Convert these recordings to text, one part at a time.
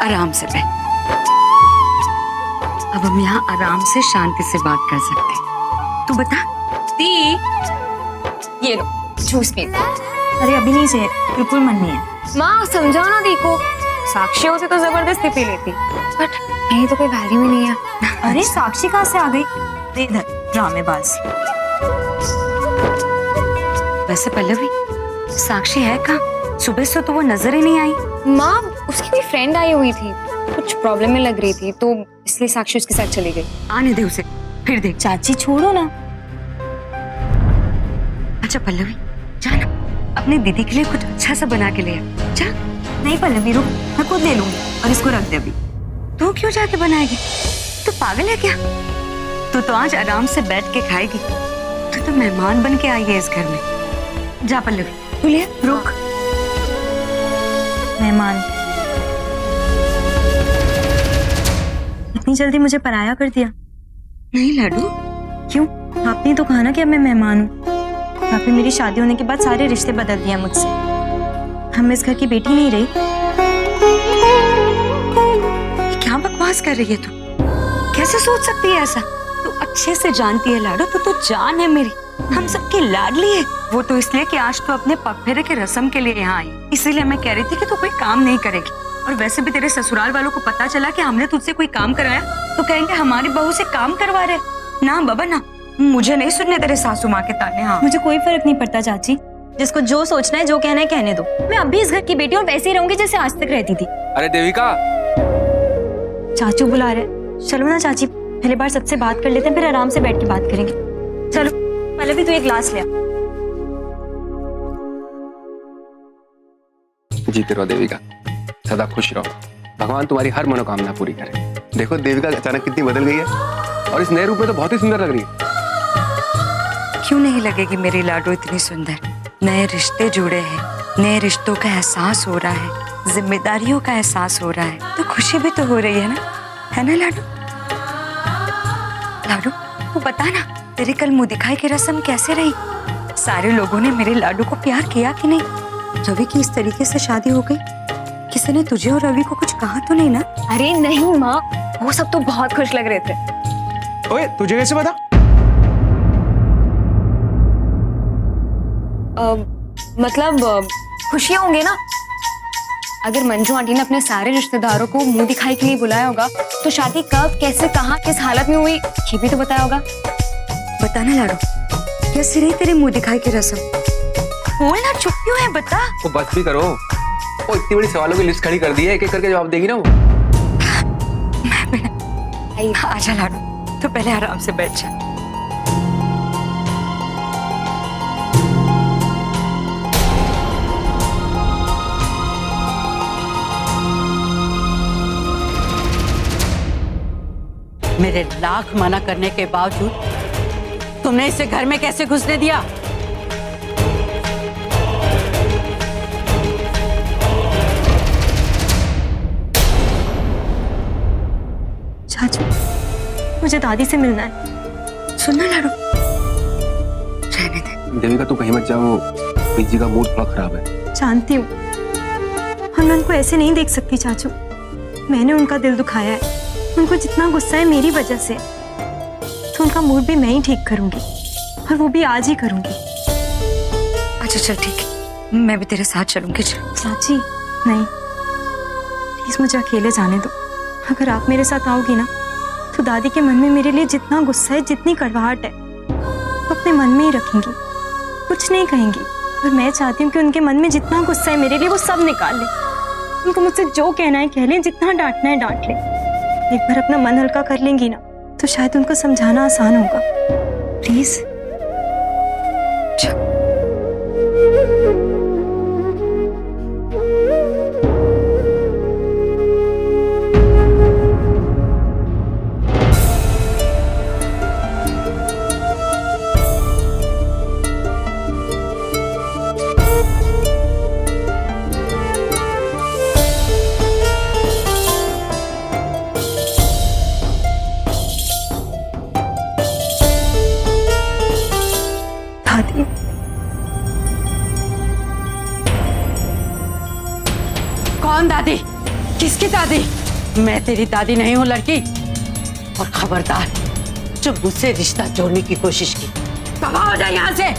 आराम से बैठ। अब हम यहाँ आराम से शांति से बात कर सकते हैं। तू बता दी, ये लो जूस पी। अरे अभी नहीं चाहिए, बिल्कुल मन नहीं है। माँ समझाओ ना दी को, साक्षी होती तो जबरदस्ती पी लेती, बट यही तो कोई वैल्यू ही नहीं है। अरे साक्षी कहाँ से आ गई? दे इधर ड्रामेबाज। वैसे पल्लवी, साक्षी है कहाँ? सुबह से तो वो नजर ही नहीं आई। माँ उसकी कोई फ्रेंड आई हुई थी, कुछ प्रॉब्लम में लग रही थी तो इसलिए साक्षी उसके साथ चली गई। आने दे उसे, फिर देख। चाची छोड़ो ना। अच्छा पल्लवी, जा ना, अपनी दीदी के लिए कुछ अच्छा सा बना के ले आ। जा। नहीं पल्लवी रुक, मैं खुद ले लूंगी और इसको रख दे अभी। तू क्यों जाके बनाएगी? तू पागल है क्या? तू तो आज आराम से बैठ के खाएगी। तू तो मेहमान बन के आई है इस घर में। जा पल्लवी, तू ले। रुक, मेहमान इतनी जल्दी मुझे पराया कर दिया? नहीं लाडू। क्यों? आपने तो कहा ना कि अब मैं मेहमान हूँ। आपने मेरी शादी होने के बाद सारे रिश्ते बदल दिए मुझसे। हम इस घर की बेटी नहीं रही। क्या बकवास कर रही है तू? कैसे सोच सकती है ऐसा? तू अच्छे से जानती है लाडू, तू जान है मेरी, हम सबकी लाडली है। वो तो इसलिए कि आज तो अपने पग फेरे के रस्म के लिए यहाँ आई, इसीलिए मैं कह रही थी कि तू कोई काम नहीं करेगी। और वैसे भी तेरे ससुराल वालों को पता चला कि हमने तुझसे कोई काम कराया तो कहेंगे हमारी बहू से काम करवा रहे। ना बाबा ना, मुझे नहीं सुनने तेरे सासू माँ के ताने। हाँ, मुझे कोई फर्क नहीं पड़ता चाची, जिसको जो सोचना है जो कहना है कहने दो। मैं अब भी इस घर की बेटी हूँ, वैसे ही रहूंगी जैसे आज तक रहती थी। अरे देविका, चाचू बुला रहे। चलो ना चाची, पहले बार सबसे बात कर लेते हैं, फिर आराम से बैठ के बात करेंगे। चलो पहले भी तू एक ग्लास ले आ। जीते रहो देविका, सदा खुश रहो। भगवान तुम्हारी हर मनोकामना पूरी करे। देखो देविका अचानक कितनी बदल गई है और इस नए रूप में तो बहुत ही सुंदर लग रही है। क्यों नहीं लगेगी मेरी लाडू इतनी सुंदर? नए रिश्ते जुड़े हैं, नए रिश्तों का एहसास हो रहा है, जिम्मेदारियों का एहसास हो रहा है, तो खुशी भी तो हो रही है ना लाडू? लाडू तू बता ना, तेरी कल मुंह दिखाई की रस्म कैसे रही? सारे लोगों ने मेरे लाडू को प्यार किया कि नहीं? रवि की इस तरीके से शादी हो गई, किसी ने तुझे और रवि को कुछ कहा तो नहीं ना? अरे नहीं माँ, वो सब तो बहुत खुश लग रहे थे। ओए तुझे कैसे पता? मतलब खुशी होंगे ना। अगर मंजू आंटी ने अपने सारे रिश्तेदारों को मुंह दिखाई के लिए बुलाया होगा तो शादी कब, कैसे, कहाँ, किस हालत में हुई ये भी तो बताया होगा। बताना लाडू, कैसी रही तेरी मुंह दिखाई की रस्म? बोलना, चुप क्यों है, बता। वो बस भी करो। वो इतनी बड़ी सवालों की लिस्ट खड़ी कर दी है, एक एक करके जवाब देगी ना वो। आजा लाडू, तो पहले आराम से बैठ जा। मेरे लाख मना करने के बावजूद तुमने इसे घर में कैसे घुसने दिया? चाचू मुझे दादी से मिलना है। सुनना लाडू, रहने दे। देविका तू कहीं मत जाओ, बीजी का मूड थोड़ा खराब है। जानती हूँ, और मैं उनको ऐसे नहीं देख सकती चाचू। मैंने उनका दिल दुखाया है, उनको जितना गुस्सा है मेरी वजह से, तो उनका मूड भी मैं ही ठीक करूंगी, और वो भी आज ही करूंगी। अच्छा चल ठीक है, मैं भी तेरे साथ चलूंगी। चाची नहीं, प्लीज मुझे अकेले जाने दो। अगर आप मेरे साथ आओगी ना तो दादी के मन में मेरे लिए जितना गुस्सा है, जितनी कड़वाहट है, वो अपने मन में ही रखेंगी, कुछ नहीं कहेंगी। और मैं चाहती हूँ कि उनके मन में जितना गुस्सा है मेरे लिए वो सब निकाल ले। उनको मुझसे जो कहना है कह लें, जितना डांटना है डांट लें। एक बार अपना मन हल्का कर लेंगी ना तो शायद उनको समझाना आसान होगा। प्लीज। दादी, कौन दादी? किसकी किसकी दादी? मैं तेरी दादी नहीं हूँ लड़की। और खबरदार जो मुझसे रिश्ता जोड़ने की कोशिश की, तबाह हो जाए यहाँ से।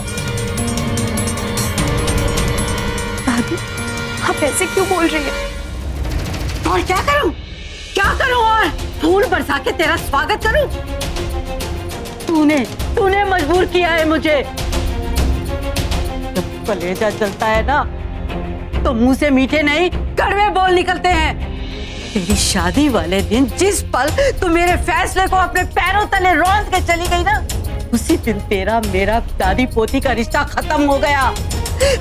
दादी आप ऐसे क्यों बोल रही है? और क्या करूं? क्या करूं? और फूल बरसा के तेरा स्वागत करूं? तूने मजबूर किया है मुझे। जब कलेजा जलता है ना तो मुंह से मीठे नहीं कड़वे बोल निकलते हैं। तेरी शादी वाले दिन जिस पल तू मेरे फैसले को अपने पैरों तले रौंद के चली गई ना, उसी दिन तेरा मेरा दादी पोती का रिश्ता खत्म हो गया।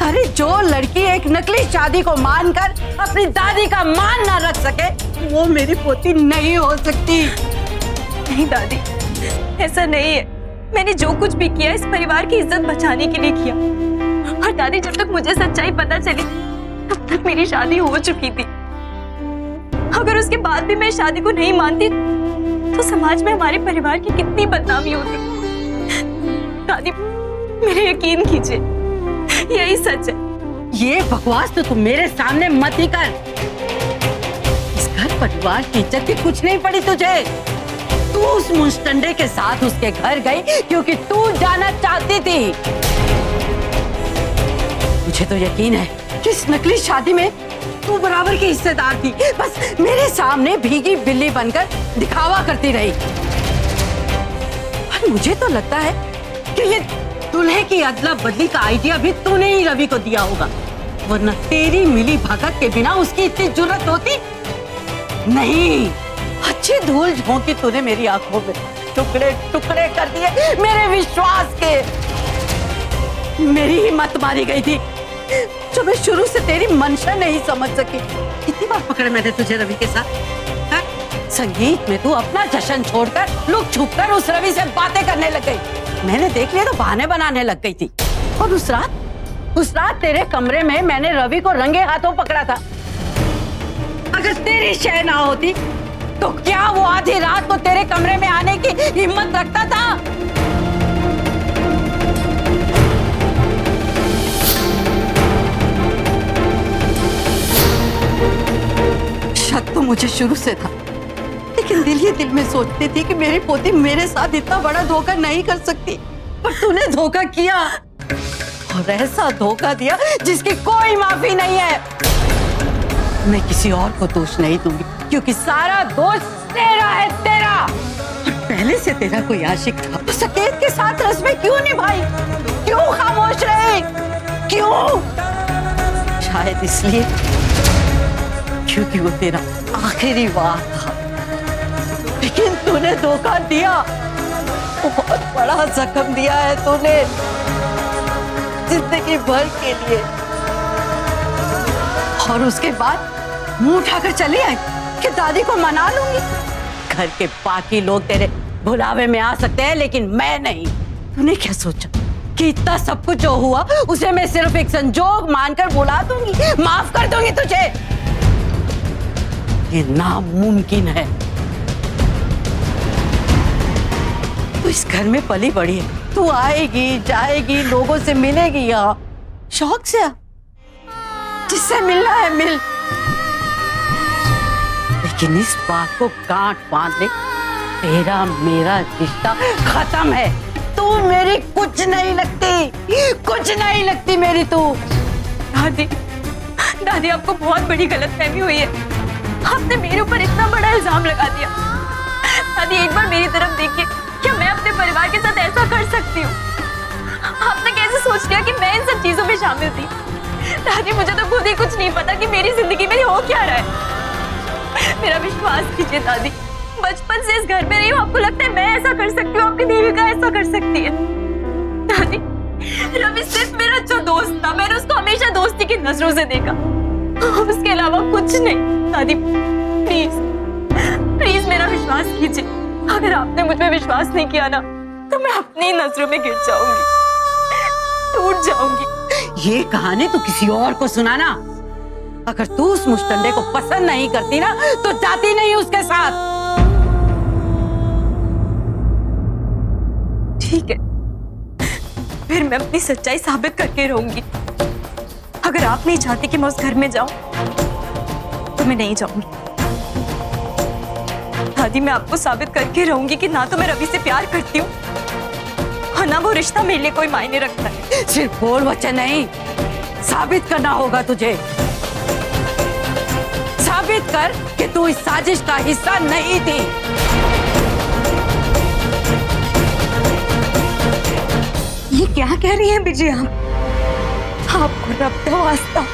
अरे जो लड़की एक नकली शादी को मानकर अपनी दादी का मान ना रख सके, वो मेरी पोती नहीं हो सकती। नहीं दादी, ऐसा नहीं है। मैंने जो कुछ भी किया इस परिवार की इज्जत बचाने के लिए किया। और दादी जब तक मुझे सच्चाई पता चली तब तक मेरी शादी हो चुकी थी। अगर उसके बाद भी मैं शादी को नहीं मानती तो समाज में हमारे परिवार की कितनी बदनामी होती। दादी मेरे यकीन कीजिए, यही सच है। ये बकवास तो तुम मेरे सामने मत ही कर। इस घर परिवार की इज्जत की कुछ नहीं पड़ी तुझे। तू उस मुंशटंडे के साथ उसके घर गई क्योंकि तू जाना चाहती थी। मुझे तो यकीन है कि इस नकली शादी में तू बराबर की हिस्सेदार थी। बस मेरे सामने भीगी बिल्ली बनकर दिखावा करती रही। और मुझे तो लगता है कि ये दूल्हे की अदला बदली का आइडिया भी तूने ही रवि को दिया होगा, वरना तेरी मिली भगत के बिना उसकी इतनी जुर्रत होती नहीं। अच्छी धूल झोंकी तूने मेरी आंखों में, टुकड़े टुकड़े कर दिए मेरे विश्वास के। मेरी हिम्मत मारी गई थी जो मैं शुरू से तेरी मंशा नहीं समझ सकी। कितनी बार पकड़े मैंने तुझे रवि के साथ? हाँ? संगीत में तू अपना जश्न छोड़कर लुक छुपकर उस रवि से बातें करने लग गई। मैंने देख लिया तो बहाने बनाने लग गई थी। और उस रात तेरे कमरे में मैंने रवि को रंगे हाथों पकड़ा था। अगर तेरी शय ना होती तो क्या वो आधी रात को तेरे कमरे में आने की हिम्मत रखता था? शक तो मुझे शुरू से था, लेकिन दिल ही दिल में सोचती थी कि मेरी पोती मेरे साथ इतना बड़ा धोखा नहीं कर सकती। पर तूने धोखा किया, और ऐसा धोखा दिया जिसकी कोई माफी नहीं है। मैं किसी और को दोष नहीं दूंगी क्योंकि सारा दोष तेरा है, तेरा। और पहले से तेरा कोई आशिक था तो सकेत के साथ रस्में क्यों निभाई? क्यों खामोश रहे? क्यों? शायद इसलिए क्योंकि वो तेरा आखिरी वार था। लेकिन तूने धोखा दिया, बहुत बड़ा जख्म दिया है तूने जिंदगी भर के लिए। और उसके बाद मुंह उठाकर चली आई कि दादी को मना लूंगी। घर के बाकी लोग तेरे बुलावे में आ सकते हैं लेकिन मैं नहीं। तूने क्या सोचा कि इतना सब कुछ जो हुआ उसे मैं सिर्फ एक संजोग मानकर बुला दूंगी, माफ कर दूंगी तुझे? ये नामुमकिन है। तू इस घर में पली बड़ी है, तू आएगी जाएगी, लोगों से मिलेगी यहाँ शौक से। जिससे मिलना है मिल, लेकिन इस बात को गांठ बांध ले, तेरा मेरा रिश्ता खत्म है। तू मेरी कुछ नहीं लगती, कुछ नहीं लगती मेरी तू। दादी आपको बहुत बड़ी गलतफहमी हुई है। आपने मेरे ऊपर इतना बड़ा इल्जाम लगा दिया। दादी एक बार मेरी तरफ देखिए, क्या मैं अपने परिवार के साथ ऐसा कर सकती हूँ? आपने कैसे सोच लिया कि मैं इन सब चीजों में शामिल थी? दादी मुझे तो खुद ही कुछ नहीं पता कि मेरी जिंदगी में हो क्या रहा है। मेरा विश्वास कीजिए दादी, बचपन से इस घर में रही हूँ, आपको लगता है मैं ऐसा कर सकती हूँ, आपकी देविका ऐसा कर सकती है? दादी रवि सिर्फ मेरा जो दोस्त था, मैंने उसको हमेशा दोस्ती की नजरों से देखा, उसके अलावा कुछ नहीं। दादी प्लीज प्लीज मेरा विश्वास कीजिए। अगर आपने मुझ पे विश्वास नहीं किया ना तो मैं अपनी नजरों में गिर जाऊंगी, टूट जाऊंगी। ये कहानी तो किसी और को सुनाना। अगर तू उस मुश्तंडे को पसंद नहीं करती ना तो जाती नहीं उसके साथ। ठीक है, फिर मैं अपनी सच्चाई साबित करके रहूंगी। अगर आप नहीं चाहती कि मैं उस घर में जाऊं तो मैं नहीं जाऊंगी। दादी मैं आपको साबित करके रहूंगी कि ना तो मैं रवि से प्यार करती हूँ और ना वो रिश्ता मेरे लिए कोई मायने रखता है। सिर्फ बोल बच्चे नहीं, साबित करना होगा तुझे। साबित कर कि तू इस साजिश का हिस्सा नहीं थी। ये क्या कह रही हैं बीजी आप? आपको रब का वास्ता,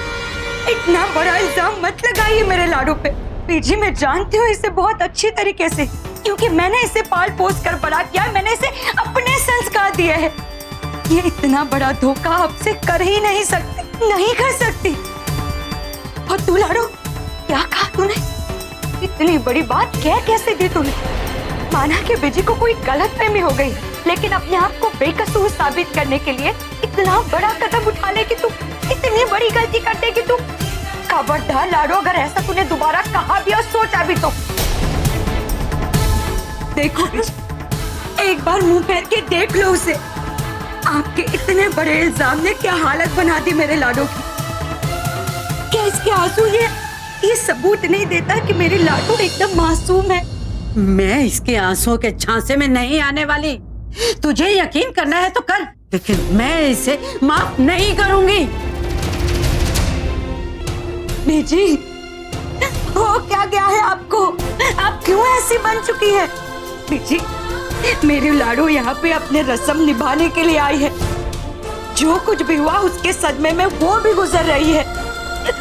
इतना बड़ा इल्जाम मत लगाइए मेरे लाडू पे। बीजी मैं जानती हूँ इसे बहुत अच्छी तरीके से, क्योंकि मैंने इसे पाल पोस कर बड़ा किया, मैंने इसे अपने संस्कार दिए हैं। ये इतना बड़ा धोखा आपसे कर ही नहीं सकती, नहीं कर सकती। और तू लाडू, क्या कहा तूने? इतनी बड़ी बात कह कैसे दी तूने? माना कि बीजी को कोई गलतफहमी हो गई, लेकिन अपने आप को बेकसूर साबित करने के लिए इतना बड़ा कदम उठा ले कि तू इतनी बड़ी गलती कर दे कि तू। खबरदार लाडो, अगर ऐसा तूने दोबारा कहा भी और सोचा भी तो देखो एक बार मुंह फेर के देख लो उसे। आपके इतने बड़े इल्जाम ने क्या हालत बना दी मेरे लाडो की। क्या इसके आंसू ये सबूत नहीं देता कि मेरे लाडो एकदम मासूम है? मैं इसके आंसुओं के झांसे में नहीं आने वाली। तुझे यकीन करना है तो कर, लेकिन मैं इसे माफ नहीं करूंगी। बेजी, हो क्या गया है आपको? आप क्यों ऐसी बन चुकी है? बेजी, मेरी लाडो यहाँ पे अपने रस्म निभाने के लिए आई है। जो कुछ भी हुआ उसके सदमे में वो भी गुजर रही है।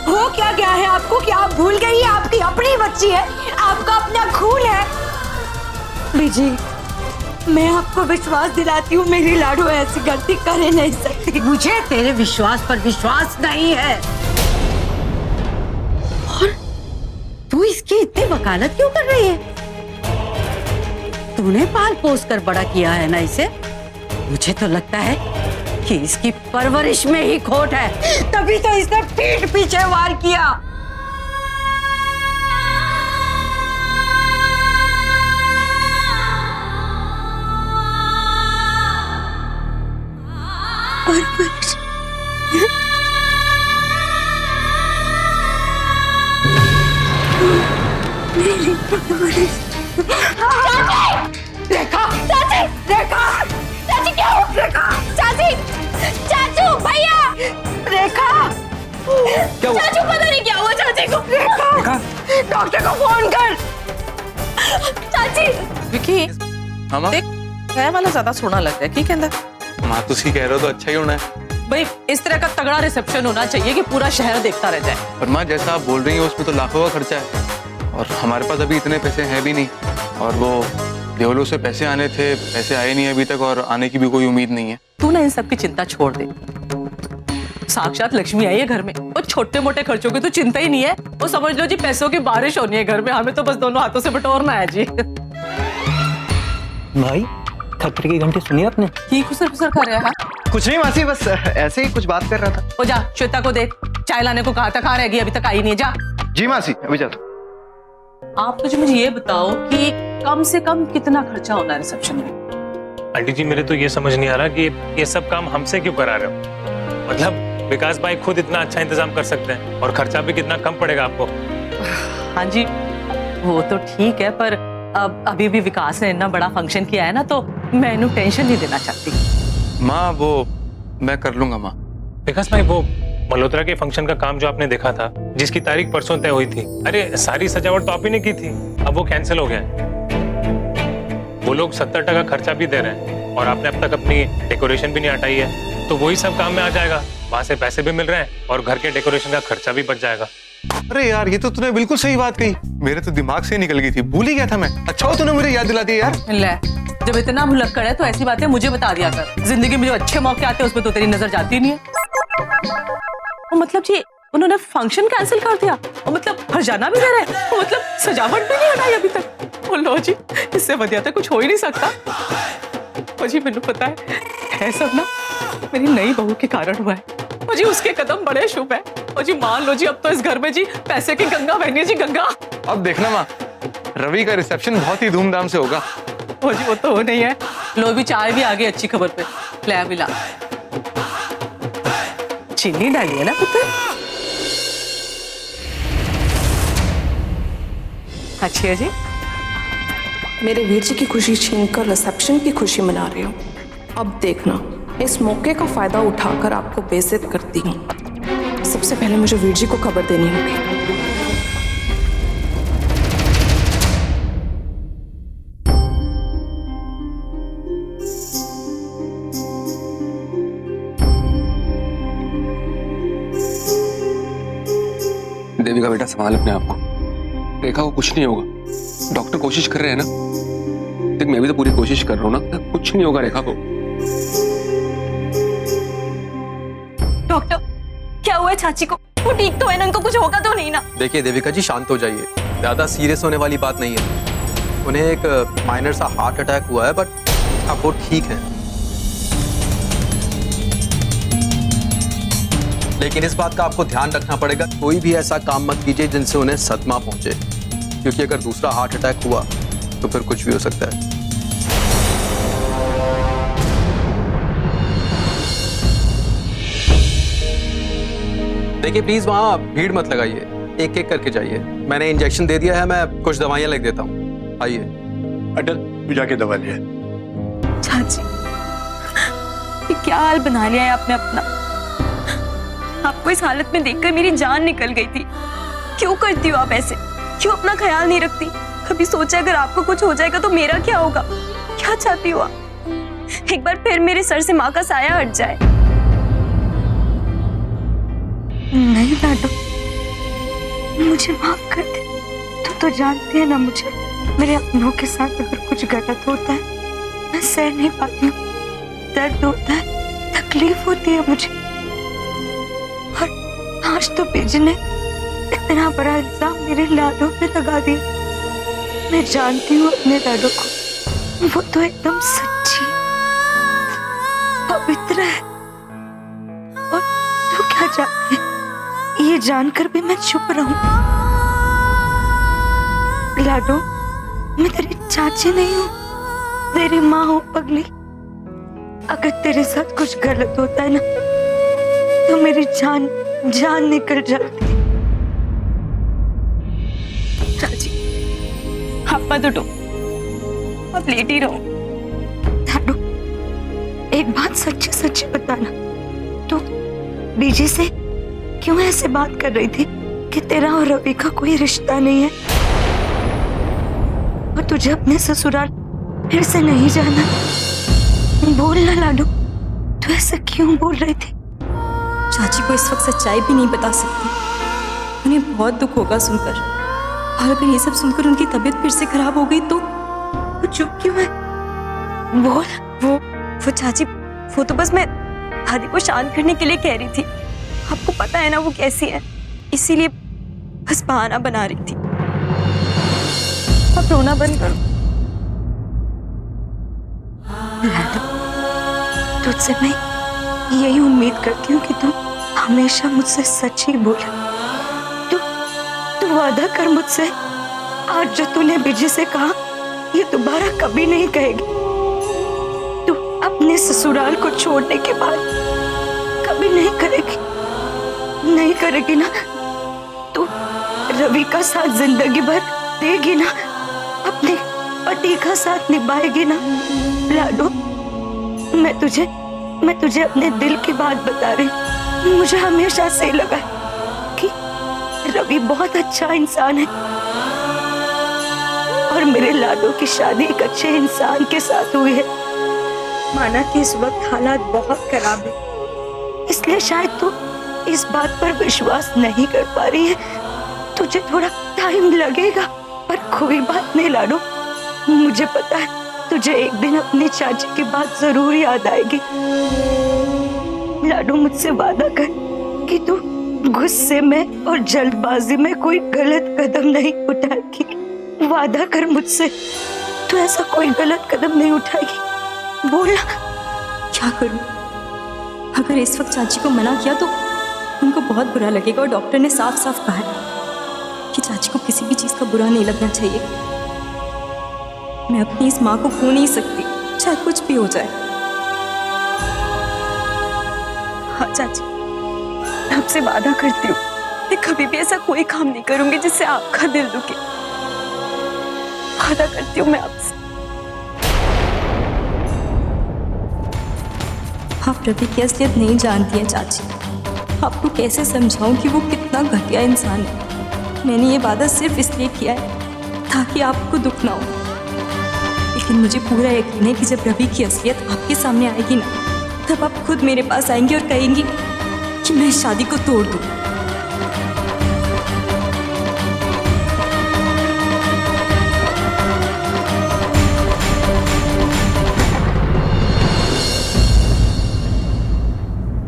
हो क्या गया है आपको कि आप भूल गई है आपकी अपनी बच्ची है, आपका अपना खून है। बेजी, मैं आपको विश्वास दिलाती हूँ मेरी लाडो ऐसी गलती कर ही नहीं सकती। मुझे तेरे विश्वास पर विश्वास नहीं है। और तू इसकी इतनी वकालत क्यों कर रही है? तूने पाल पोस कर बड़ा किया है ना इसे। मुझे तो लगता है कि इसकी परवरिश में ही खोट है, तभी तो इसने पीठ पीछे वार किया। रेखा, चाची, रेखा, चाची क्या हुआ? रेखा, चाची, चाचू, भैया, रेखा, क्या हुआ? चाचू पता नहीं क्या हुआ चाची को। रेखा, डॉक्टर को फोन कर। चाची, विकी मामा, देख मैं वाला ज्यादा सोना लग रहा है, की कहंदा? माँ तुसी कह रहे हो तो अच्छा ही होना है। भाई इस तरह का तगड़ा रिसेप्शन होना चाहिए कि पूरा शहर देखता रह जाए। पर माँ जैसा आप बोल रही हो उसमें तो लाखों का खर्चा है, और हमारे पास अभी इतने पैसे हैं भी नहीं। और वो देवलों से पैसे आने थे, पैसे आए नहीं अभी तक, और आने की भी कोई उम्मीद नहीं है। तू ना इन सब की चिंता छोड़ दे। साक्षात लक्ष्मी आई है घर में, और छोटे मोटे खर्चों की तो चिंता ही नहीं है। वो समझ लो जी पैसों की बारिश होनी है घर में, हमें तो बस दोनों हाथों से बटोरना है जी। भाई खतरे की घंटी सुनी आपने? की खुसर खुसर कर रहा है? कुछ नहीं मासी, बस ऐसे ही कुछ बात कर रहा था। ओ जा श्वेता को देख, चाय लाने को कहा था, कहाँ रह गई? अभी तक आई नहीं है। जा। जी मासी, अभी जाता। आप तो मुझे ये बताओ कि कम से कम कितना खर्चा होना है रिसेप्शन में? आंटी जी मेरे तो ये समझ नहीं आ रहा कि ये सब काम हमसे क्यों करा रहे हो। मतलब विकास भाई खुद इतना अच्छा इंतजाम कर सकते हैं, और खर्चा भी कितना कम पड़ेगा आपको। हाँ जी वो तो ठीक है, पर अब अभी भी विकास ने इतना बड़ा फंक्शन किया है ना, तो मैं इन्हें टेंशन नहीं देना चाहती। माँ वो मैं कर लूंगा माँ। विकास भाई वो मल्होत्रा के फंक्शन का काम जो आपने देखा था, जिसकी तारीख परसों तय हुई थी, अरे सारी सजावट तो आप ही ने की थी, अब वो कैंसिल हो गया है। वो लोग 70% खर्चा भी दे रहे हैं, और आपने अब तक अपनी डेकोरेशन भी नहीं हटाई है, तो वही सब काम में आ जाएगा। वहां से पैसे भी मिल रहे हैं, और घर के डेकोरेशन का खर्चा भी बच जाएगा। अरे यार ये तो तूने बिल्कुल सही बात कही, मेरे तो दिमाग से निकल गई थी, भूल ही गया था मैं। अच्छा हो तूने मुझे याद दिला दी यार। ले, जब इतना भुलक्कड़ है तो ऐसी बातें मुझे बता दिया कर। जिंदगी में जो अच्छे मौके आते हैं उसमें तो तेरी नजर जाती नहीं है। मतलब जी उन्होंने फंक्शन कैंसिल कर दिया, और मतलब हर्जाना भी दे रहे हैं, और मतलब सजावट भी नहीं हटाई अभी तक। लो जी, इससे बढ़िया तो कुछ हो ही नहीं सकता। और जी मैंने पता है सब ना मेरी नई बहू के कारण हुआ है। और जी उसके कदम बड़े शुभ है। और जी मान लो जी अब तो इस घर में जी पैसे की गंगा बहनी है जी, गंगा। अब देखना माँ, रवि का रिसेप्शन बहुत ही धूमधाम से होगा। और जी वो तो हो नहीं है। लो भी चाय भी आ गई अच्छी खबर पे, ले मिला। चीनी डाली है ना पुत्र? अच्छी है जी। मेरे वीर जी की खुशी छीनकर रिसेप्शन की खुशी मना रहे हो। अब देखना, इस मौके का फायदा उठाकर आपको बेइज्जत करती हूँ। सबसे पहले मुझे वीर जी को खबर देनी होगी। देविका बेटा, संभाल अपने आप को। देखा, वो कुछ नहीं होगा। डॉक्टर कोशिश कर रहे हैं ना। देख, मैं भी तो पूरी कोशिश कर रहा हूँ ना। कुछ नहीं होगा रेखा को। डॉक्टर, क्या हुआ है चाची को? वो ठीक तो है ना? उनको कुछ होगा तो नहीं ना? देखिए देविका जी, शांत हो जाइए। ज्यादा सीरियस होने वाली बात नहीं है। उन्हें एक माइनर सा हार्ट अटैक हुआ है, बट अब वो ठीक है। लेकिन इस बात का आपको ध्यान रखना पड़ेगा, कोई भी ऐसा काम मत कीजिए जिनसे उन्हें सदमा पहुंचे, क्योंकि अगर दूसरा हार्ट अटैक हुआ तो फिर कुछ भी हो सकता है। देखिए प्लीज वहां भीड़ मत लगाइए, एक एक करके जाइए। मैंने इंजेक्शन दे दिया है, मैं कुछ दवाइयां लिख देता हूँ। आइए। अटल, तू जाके दवा ले। चाची, ये क्या हाल बना लिया है आपने अपना? आपको इस हालत में देखकर मेरी जान निकल गई थी। क्यों करती हो आप ऐसे? क्यों अपना ख्याल नहीं रखती? कभी सोचा अगर आपको कुछ हो जाएगा तो मेरा क्या होगा? क्या चाहती हो आप? एक बार फिर मेरे सर से माँ का साया हट जाए। नहीं लाडो, मुझे माफ कर दे। तू तो जानती है ना मुझे, मेरे अपनों के साथ अगर कुछ गलत होता है मैं सह नहीं पाती हूँ। दर्द होता है, तकलीफ होती है मुझे। और आज तो बीजी ने इतना बड़ा इल्जाम मेरे लाडो पे लगा दिया। मैं जानती हूँ अपने लाडो को, वो तो एकदम सच्ची पवित्र है। और तू क्या चाहती है? ये जानकर भी मैं चुप रहूं? लाडो, मैं तेरी चाची नहीं हूँ, तेरी माँ हूँ पगली। अगर तेरे साथ कुछ गलत होता है ना तो मेरी जान निकल जाती है। चाची, आप मत उठो, आप लेट ही रहो। लाडो, एक बात सच्ची सच्ची बताना, तू बीजी से क्यों ऐसे बात कर रही थी कि तेरा और रवि का कोई रिश्ता नहीं है और तुझे अपने ससुराल फिर से नहीं जाना? बोल ना लाडो, तू ऐसा क्यों बोल रही थी? चाची को इस वक्त सच्चाई भी नहीं बता सकती। उन्हें बहुत दुख होगा सुनकर, और अगर ये सब सुनकर उनकी तबीयत फिर से खराब हो गई तो? वो चुप क्यों है? बोल। वो चाची, वो तो बस मैं दादी को शांत करने के लिए कह रही थी। आपको पता है ना वो कैसी है, इसीलिए बस बहाना बना रही थी। आप रोना बंद करो। लाडो, तुझसे मैं यही उम्मीद करती हूँ कि तुम हमेशा मुझसे सच ही बोले। तू वादा कर मुझसे, आज जो तूने बीजी से कहा ये दोबारा कभी नहीं कहेगी। तू अपने ससुराल को छोड़ने के बाद कभी नहीं करेगी ना? तू रवि का साथ जिंदगी भर देगी ना? अपने पति का साथ निभाएगी ना? लाडो, मैं तुझे अपने दिल की बात बता रही। मुझे हमेशा से लगा कि रवि बहुत अच्छा इंसान है और मेरे लाडो की शादी एक अच्छे इंसान के साथ हुई है। माना कि इस वक्त हालात बहुत खराब है, इसलिए शायद तू इस बात पर विश्वास नहीं कर पा रही है। तुझे थोड़ा टाइम लगेगा, पर कोई बात नहीं लाडो। मुझे पता है तुझे एक दिन अपनी चाची की बात जरूर याद आएगी। लाडो, मुझसे वादा कर कि तू गुस्से में और जल्दबाजी में कोई गलत कदम नहीं उठाएगी। वादा कर मुझसे, तू ऐसा कोई गलत कदम नहीं उठाएगी। बोला। क्या करूं? अगर इस वक्त चाची को मना किया तो उनको बहुत बुरा लगेगा, और डॉक्टर ने साफ साफ कहा है कि चाची को किसी भी चीज का बुरा नहीं लगना चाहिए। मैं अपनी इस माँ को खो नहीं सकती, चाहे कुछ भी हो जाए। हाँ चाची, मैं आपसे वादा करती हूँ, मैं कभी भी ऐसा कोई काम नहीं करूंगी जिससे आपका दिल दुखे। वादा करती हूँ मैं आपसे। आप रवि की असलियत नहीं जानती हैं चाची। आपको कैसे समझाऊं कि वो कितना घटिया इंसान है। मैंने ये वादा सिर्फ इसलिए किया है ताकि आपको दुख ना हो। लेकिन मुझे पूरा यकीन है कि जब रवि की असलियत आपके सामने आएगी ना, तब आप खुद मेरे पास आएंगी और कहेंगी कि मैं इस शादी को तोड़ दूं।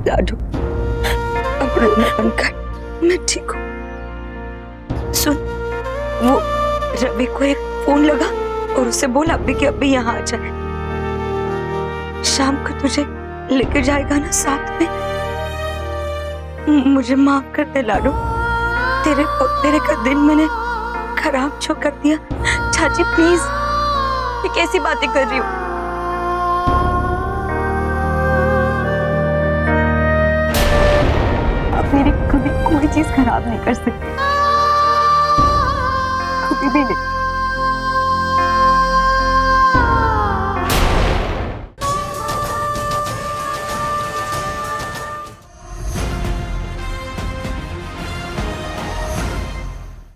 लाडू, अब रोना बंद कर, मैं ठीक हूँ। सुन, वो रवि को एक फोन लगा और उसे बोल अभी के अभी यहाँ आ जाए। शाम को तुझे लेकर जाएगा ना साथ में। मुझे माफ कर दे लाडू, तेरे का दिन मैंने खराब जो कर दिया। चाची प्लीज, ये कैसी बातें कर रही हो? आप मेरी कभी कोई चीज खराब नहीं कर सकते, कभी भी नहीं।